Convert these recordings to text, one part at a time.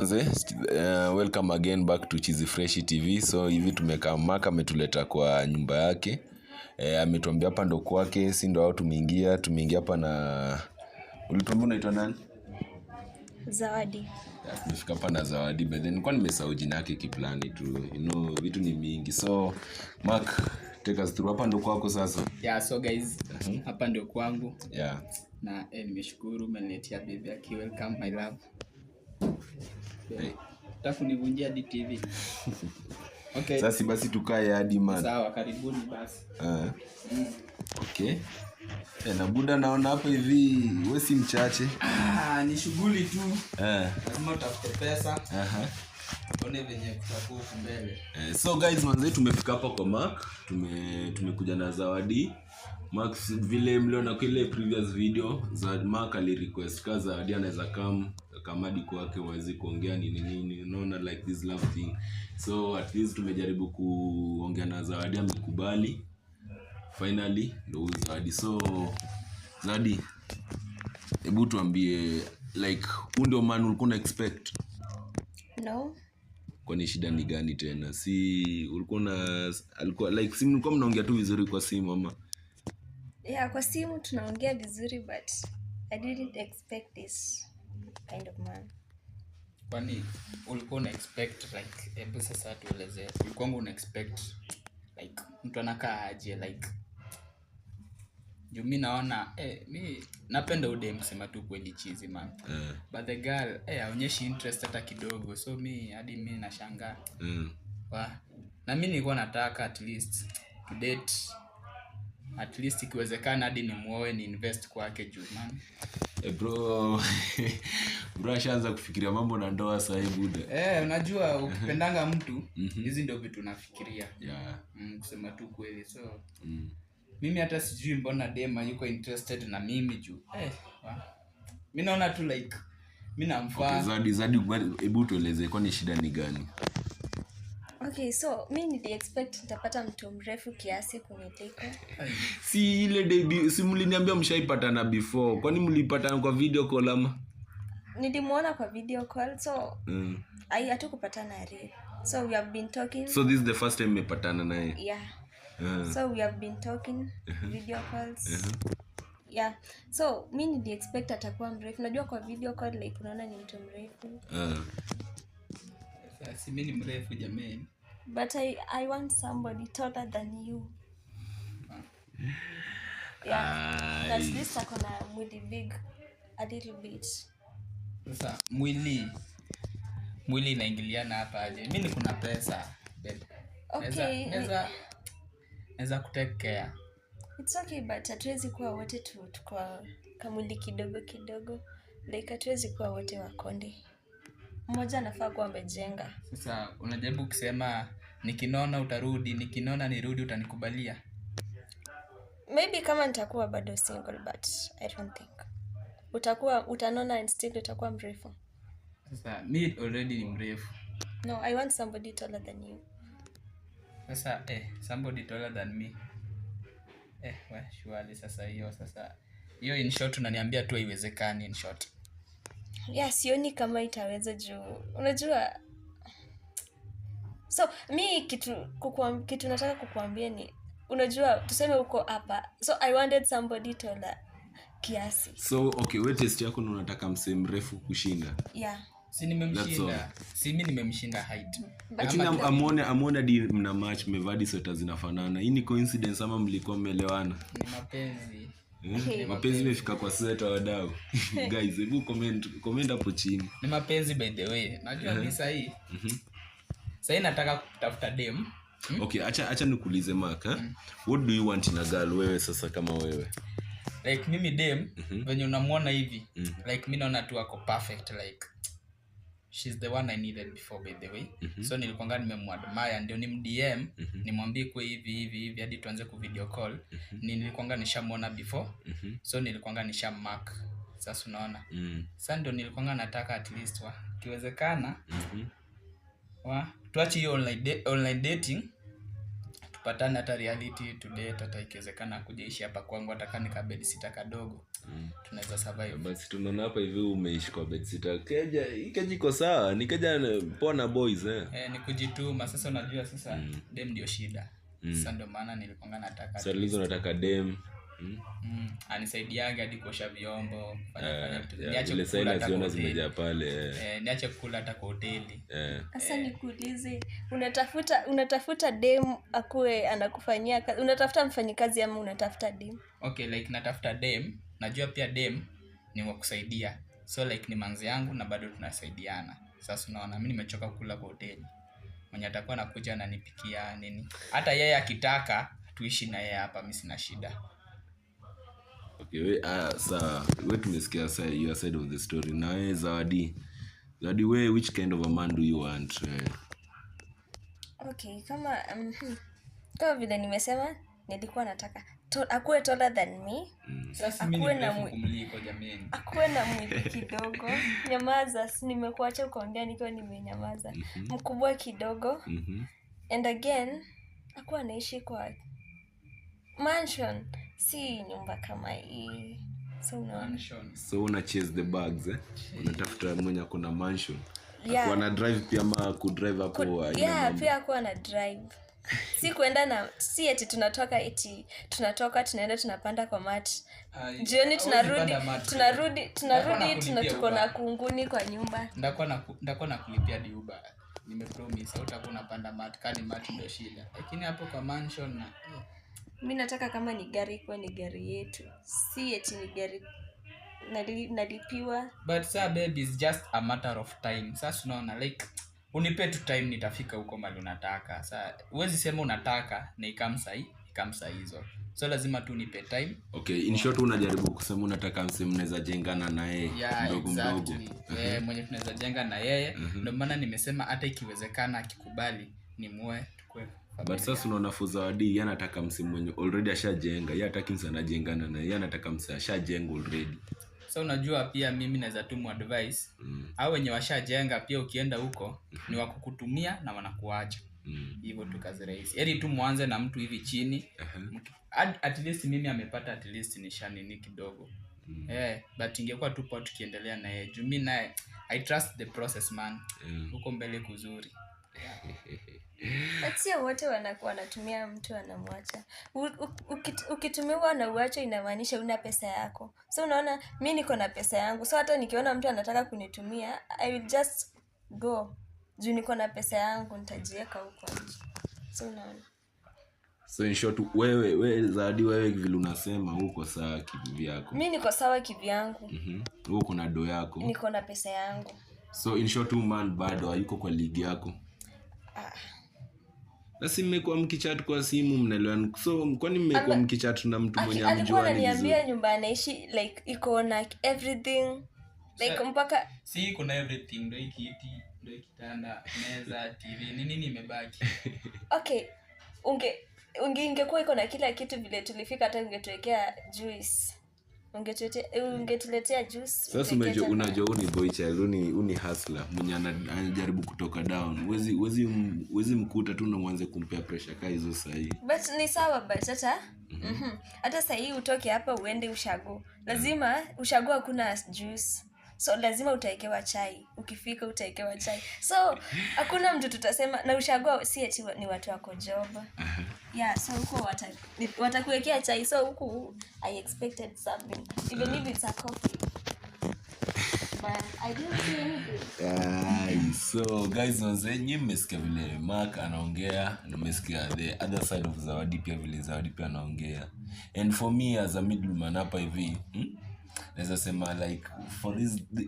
Welcome again back to Cheesy Fresh TV. So hivi tumekaa Maka ametuleta kwa nyumba yake. Ametuambia hapa ndo kwake, si ndo hao tumeingia hapa na ulituambia unaitwa nani? Zawadi. Tumefika hapa na Zawadi, but then nilikuwa nimesahau jina yake kiplani tu. Vitu ni mingi. So Mark, take us through. Hapa ndo kwako sasa. Yeah, so guys, hapa ndo kwangu. Yeah. Na nimeshukuru umeniletea baby yake. Welcome my love. Takunivunjia DTV. Okay. Sasa basi tukae hadi man. Sawa, karibuni basi. Okay. Na buda naona hapa hivi wewe si mchache. Ni shughuli tu. Lazima utafute pesa. One venye kutakuwa mbele. So guys, manze tumefika hapa kwa Mark. Tumekuja na Zawadi. Mark vile mliona kwa ile previous video, Mark ali request kaza Zawadi anaweza kamadi kwake waweze kuongea nini unaona, like this love thing. So at least tumejaribu kuongea na Zawadi, amekubali finally ndo Zawadi. So Zawadi, hebu tuambie, like ndio man ulikuwa expect? No. Kwani shida ni gani tena? Si alikuwa like simu mlikuwa mnaongea tu vizuri kwa simu ama? Yeah, kwa simu tunaongea vizuri, but I didn't expect this kind of man. Kwani ulikuwa una expect like hebu sasa tueleze. Ulikuwa una expect like mtu anakaa aje like mimi naona mimi napenda udem kusema tu kweli cheesy man. But the girl haonyeshi interest hata kidogo, so mimi nashangaa. Na mimi nilikuwa nataka at least to date, at least ikiwezekana hadi nimuoe, ni invest kwake juu man. Bro ashaanza kufikiria mambo na ndoa sasa hivi buda. Unajua ukipendanga mtu hizi ndio vitu nafikiria. Yeah. Kusema tu kweli. So mimi hata sijui mbona dema yuko interested na mimi juu. Mimi naona tu like mimi namfaa. Okay, Zawadi hebu tueleze kwani shida ni gani? Okay, so mimi nili expect nitapata mtu mrefu kiasi kuniliko. Si ile debut, si mliniambia mshaipatana before. Kwani mlipatana kwa video call ama? Nilimuona kwa video call, so hatukupatana real. So we have been talking. So this is the first time mmepatana naye? Yeah. So we have been talking video calls. Yeah. So mimi nili expect atakuwa mrefu. Unajua kwa video call like unaona ni mtu mrefu. Sasa mimi ni mrefu jamani. But I want somebody taller than you. Yeah. At least akona mwili big a little bit. Sasa mwili inaingiliana hapa aje? Mimi niko na pesa. Okay. Naweza kutake care. It's okay, but hatuwezi kuwa wote tukwa kamwili kidogo. Like hatuwezi kuwa wote wakonde. Mmoja anafaa kuwa amejenga. Sasa unajaribu kusema nikinona utarudi, nikinona nirudi utanikubalia? Maybe kama nitakuwa bado single, but I don't think. Utanona and still utakuwa mrefu. Sasa mimi already ni mrefu. No, I want somebody taller than you. Sasa somebody taller than me. Surely sasa hiyo in short unaniambia tu haiwezekani in short. Yeah, sioni kama itaweza juu. Unajua, so mi kitu nataka kukuambia ni, unajua tuseme uko hapa, so I wanted somebody taller kiasi. So okay, wewe test yako unataka msee mrefu kushinda? Yeah. Si nimemshinda. Si mimi nimemshinda height. Lakini amuone di mna match, mmevadi sweta zinafanana. Hii ni coincidence ama mlikuwa mmeelewana? Ni mapenzi. Mapenzi imefika kwa sweta wadau. Guys, hebu comment hapo chini. Ni mapenzi by the way. Najua mimi sahi. Sahi nataka kutafuta dem. Okay, acha nikuulize Mark, what do you want in a girl wewe sasa kama wewe? Like mimi dem venye unamwona hivi, like mimi naona tu ako perfect, like she's the one I needed before by the way. So nilikuwa nimemwadmire ndio nimdm nimwambie kwa hivi hadi tuanze ku video call. Nilikuwa nishamuona before. So nilikuwa nishamark. Sasa unaona. Sasa ndio nilikuwa nataka at least kiwezekana tuache hiyo online dating tupatane hata reality today, hata ikiwezekana kujaishi hapa kwangu, hata kama nika bed sitter kadogo tunaweza survive. Basi tunaona hapa hivi umeishi kwa bed sitter. Keja iko sawa, ni keja poa na boys ni kujituma. Sasa unajua sasa dem ndio shida. Sasa ndio maana nilipanga nataka. Sasa lizo nataka dem. Anisaidiage hadi kuosha vyombo, fanya vitu. Niache kula hata kwa zimejaa pale. Niache kula hata kwa hoteli. Sasa nikuulize, unatafuta dem akue anakufanyia kazi, unatafuta mfanyikazi ama unatafuta dem? Okay, like natafuta dem. Najua pia dem ni wa kusaidia. So like ni manzi yangu na bado tunasaidiana. Sasa unaona mimi nimechoka kula kwa hoteli. Mwenye atakuwa anakuja ananipikia nini? Hata yeye akitaka tuishi na yeye hapa, mimi sina shida. Okay, wewe tumesikia your side of the story. Na wewe Zawadi, wewe which kind of a man do you want? Okay, kama vile nimesema, nilikuwa nataka akuwe taller than me. Sasa mimi ni mrefu kumliko jameni. Akuwe na mwili kidogo. Nyamaza, nimekuacha ukaongea nikiwa nimenyamaza. Mkubwa kidogo. And again, akuwe anaishi kwa mansion, si nyumba kama hii. So una chase the bags unatafuta mwenye kuna mansion. Akuwa na drive pia ama ku drive hapo pia akuwa na drive. Si kuenda na si eti tunatoka tunaenda tunapanda kwa mat. Jioni tunarudi tuko na kunguni kwa nyumba. Ndakuwa nakulipia diuba. Nimepromise hautakuwa unapanda mat, kani mat ndio shida. Lakini hapo kwa mansion na mimi nataka kama ni gari kwa ni gari yetu. Si eti ni gari nalipiwa. But sir baby, is just a matter of time. Sasa unaona like unipe tu time nitafika huko mahali unataka. Sasa uwezi sema unataka na ikamsa hizo. So lazima tu nipe time. Okay, in short unajaribu kusema unataka msemo mnaweza jengana na yeye mdogo mdogo. Mwenye tunaweza jenga na yeye. Ndio maana nimesema hata ikiwezekana akikubali ni muoe tukue. But sasa unaona for Zawadi yeye anataka msemo mwenye already ashajenga. Yeye hataki msemo anajengana na yeye, anataka msemo ashajenga already. So unajua pia mimi naweza tu advice au wenye washajenga pia ukienda huko ni wa kukutumia na wanakuacha. Hivyo tu kazi rahisi. Yaani tu muanze na mtu hivi chini. At least mimi amepata at least nishani kidogo. But ingekuwa tu pot tukiendelea na yeye. Juu mimi naye I trust the process man. Huko mbele kuzuri. Sio wote wanatumia mtu anamwacha. Ukitumiwa na uacho inamaanisha una pesa yako. So unaona mimi niko na pesa yangu. So hata nikiona mtu anataka kunitumia, I will just go. Juu niko na pesa yangu nitajiweka huko nje. So unaona. So in short wewe Zawadi, wewe vile unasema uko sawa kivyako. Mimi niko sawa kivyangu. Uko na do yako. Niko na pesa yangu. So in short man bado hayuko kwa ligi yako. Basi mmekuwa mkichat kwa simu mnaelewana. So kwani mmekuwa mkichat na mtu mwenye amjua? Alikuwa ananiambia nyumba anaishi like iko na everything. Like mpaka si kuna everything, ndio kiti, ndio kitanda, meza, TV, nini imebaki. Okay. Ungekuwa iko na kila kitu vile tulifika, hata ungetuwekea juice. Ungetuletea juice. Sasa unajua uni boy child, uni hustler mwenye anajaribu kutoka down. Wezi mkuta tu na mwanze kumpea pressure kai hizo sahi. But ni sawa, but hata sahi utoke hapa uende ushago. Lazima ushago hakuna juice. So lazima utaekewa chai. Ukifika utaekewa chai. So hakuna mtu tutasema na ushago si eti ni watu wako job. So huko watakuwekea chai. So huko I expected something, even if it's a coffee. But I didn't see anything. So guys, nyinyi mmesikia vile Mark anaongea, na mmesikia the other side of Zawadi pia vile Zawadi pia anaongea. And for me as a middleman hapa hivi, naweza sema like for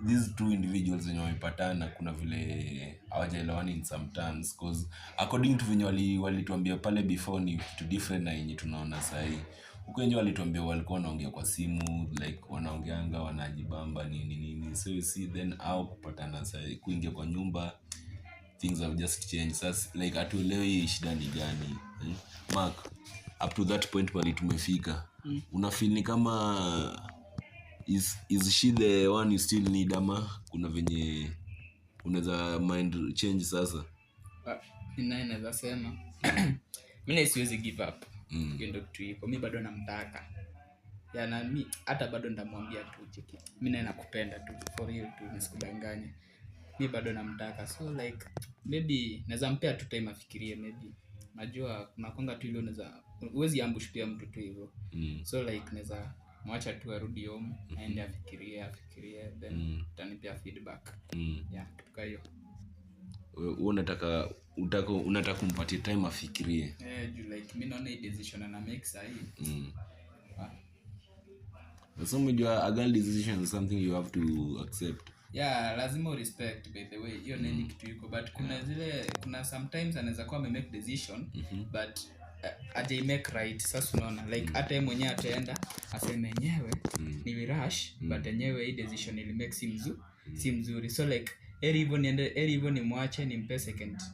these two individuals wenye wamepatana, kuna vile hawajaelewana in some terms, cause according to venye walituambia pale before ni kitu different na yenye tunaona sahi. Huko wenyewe walituambia walikuwa wanaongea kwa simu, like wanaongeanga wanajibamba nini. So you see then au kupatana sahi kuingia kwa nyumba, things have just changed. Sasa like atuelewi shida ni gani. Mark, up to that point wali tumefika. Una feel ni kama is she the one you still need ama kuna venye unaweza mind change sasa? Ninaweza sema mimi siwezi give up. Hiyo ndio kitu iko. Mimi bado namtaka. Ya na mimi hata bado ndamwambia tu cheki. Mimi naye nakupenda tu for real tu, nisikudanganye. Mimi bado namtaka. So like maybe naweza mpea tu time afikirie maybe. Najua kuna kwanga tu ile unaweza uwezi ambush pia mtu tu hivyo. So like naweza mwacha tu arudi home aende afikirie then utanipea feedback. Yeah, kitu hiyo. Wewe unataka kumpatia time afikirie. You like mimi naona hii decision ana make sahi. So umejua a girl decision is something you have to accept. Yeah, lazima respect by the way. Hiyo nini kitu iko, but kuna sometimes anaweza kuwa ame make decision but aje make right. Sasa unaona like hata yeye mwenyewe ataenda aseme yenyewe ni rush but yenyewe hii decision ili make si mzuri. So like eri hivyo nimwache nimpe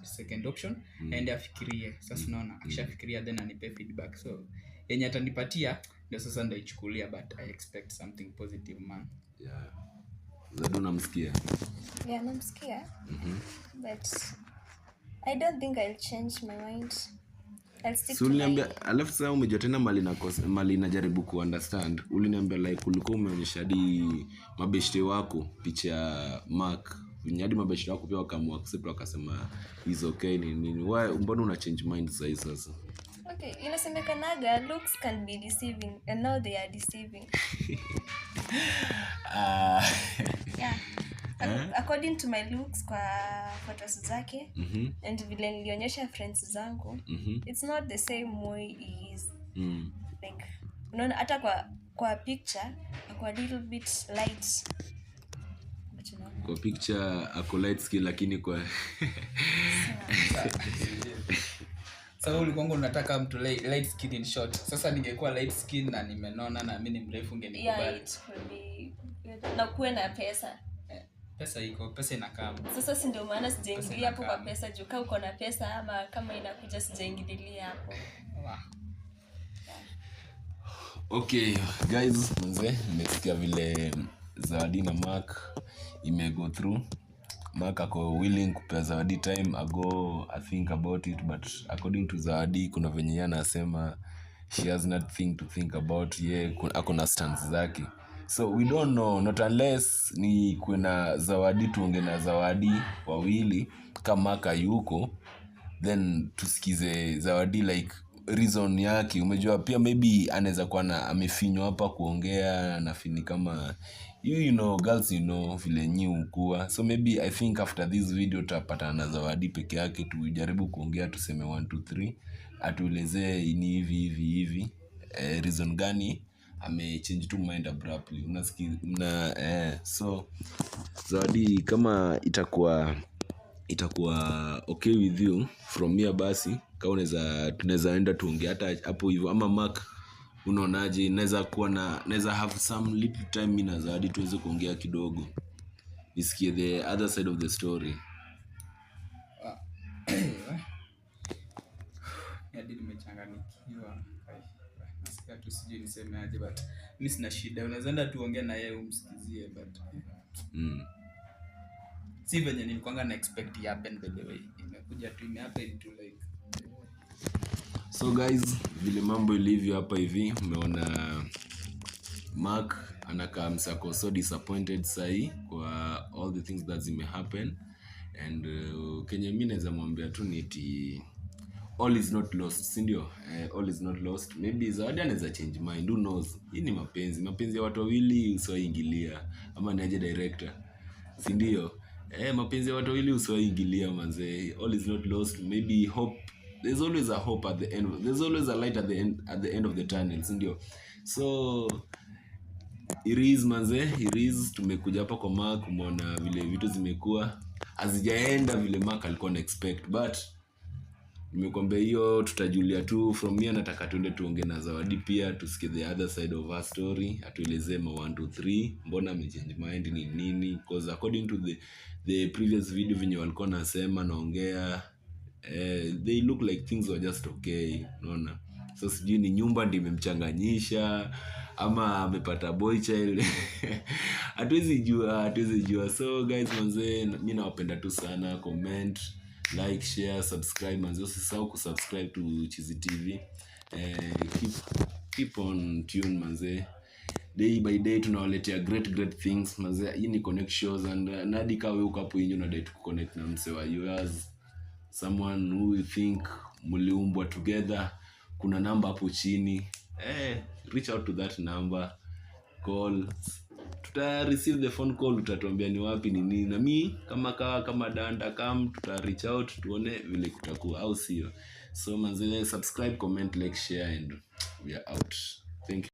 second option aende afikirie. Sasa unaona akishafikiria then anipe feedback. So yenye atanipatia ndio sasa ndio ichukulia, but I expect something positive man. Yeah. Zado namsikia. Yeah, namsikia. But I don't think I'll change my mind. I'll stick to my... Alafu sasa umejua tena mali najaribu ku understand. Uliniambia like ulikuwa umeonyesha hadi mabeshte wako picha ya Mark. Hadi mabeshte wako pia wakaamua accept wakasema is okay nini. Why mbona una change mind sasa? Okay, inasemekanaga looks can be deceiving and now they are deceiving. Yeah. According to my looks kwa photos zake and vile nilionyesha friends zangu, it's not the same way is like unaona hata kwa picture ako a little bit light. Kwa picture ako light skin lakini kwa Sasa ulikuwa unataka mtu light skin in short. Sasa ningekuwa light skin na nimenona na mimi ni mrefu ungenikubali. Yeah, it will be na kuwe na pesa. Pesa inakaa. Sasa si ndio maana sijaingilia hapo kwa pesa juu kama uko na pesa ama kama inakuja sijaingilia hapo. Okay guys, nimesikia vile Zawadi na Mark go through. Mark ako willing kupea Zawadi time ago I think about it, but according to Zawadi kuna venye yeye anasema she has nothing to think about. Ako na stance zake. So we don't know, not unless ni kuna Zawadi tuonge na Zawadi wawili kama Mark yuko, then tusikize Zawadi like reason yake. Umejua pia maybe anaweza kuwa amefinywa hapa kuongea na fini kama you know girls vile nyi kuwa. So maybe I think after this video tutapata na Zawadi peke yake tujaribu kuongea tuseme 1 2 3 atuelezee ni hivi reason gani ame change to mind abruptly. Unasikia so Zawadi kama itakuwa okay with you from here basi kama tunaweza enda tuongea hata hapo hivyo, ama Mark unaonaje? Naweza have some little time mimi na Zawadi tuweze kuongea kidogo nisikie the other side of the story. Hadi nimechanganyikiwa. Nasikia tu sijui niseme aje, but mimi sina shida. Unaweza enda tuongee na yeye umsikizie, but si venye nilikuwa na expect happen by the way. Imekuja tu imehappen to like. So guys, vile mambo ilivyo hapa hivi, umeona Mark anakaa msako so disappointed sahi kwa all the things that zime happen, and kenye mimi naweza mwambia tu ni eti all is not lost, si ndio? All is not lost. Maybe Zawadi anaweza change mind, who knows? Hii ni mapenzi ya watu wawili, usiwaingilia. Ama niaje director, si ndio? Mapenzi ya watu wawili usiwaingilia manze. All is not lost. Maybe hope, there's always a hope at the end. There's always a light at the end of the tunnel, si ndio? So it is manze, it is. Tumekuja hapa kwa Mark kumwona vile vitu zimekuwa hazijaenda vile Mark alikuwa na expect, but nimekwambia hiyo tutajulia tu. From here nataka tuende tuongee na Zawadi pia tusikie the other side of her story, atuelezee 1 2 3 mbona amechange mind ni nini, because according to the previous video venye walikuwa nasema naongea they look like things were just okay, unaona. So sijui ni nyumba ndio imemchanganyisha ama amepata boy child hatuwezi jua. So guys manze, mimi nawapenda tu sana. Comment, like, share, subscribe manze. Usisahau kusubscribe to Chizi TV. Keep on tune manze. Day by day tunawaletea great things manze. Hii ni connect shows and nadi kawe uko hapo inyo na date kuconnect na mse wa yours, someone who you think muliumbwa together. Kuna namba hapo chini, reach out to that number, call, tuta receive the phone call, utatuambia ni wapi ni nini, na mi kama danda tuta reach out tuone vile kutakuwa, au sio? So manze, subscribe, comment, like, share and we are out. Thank you.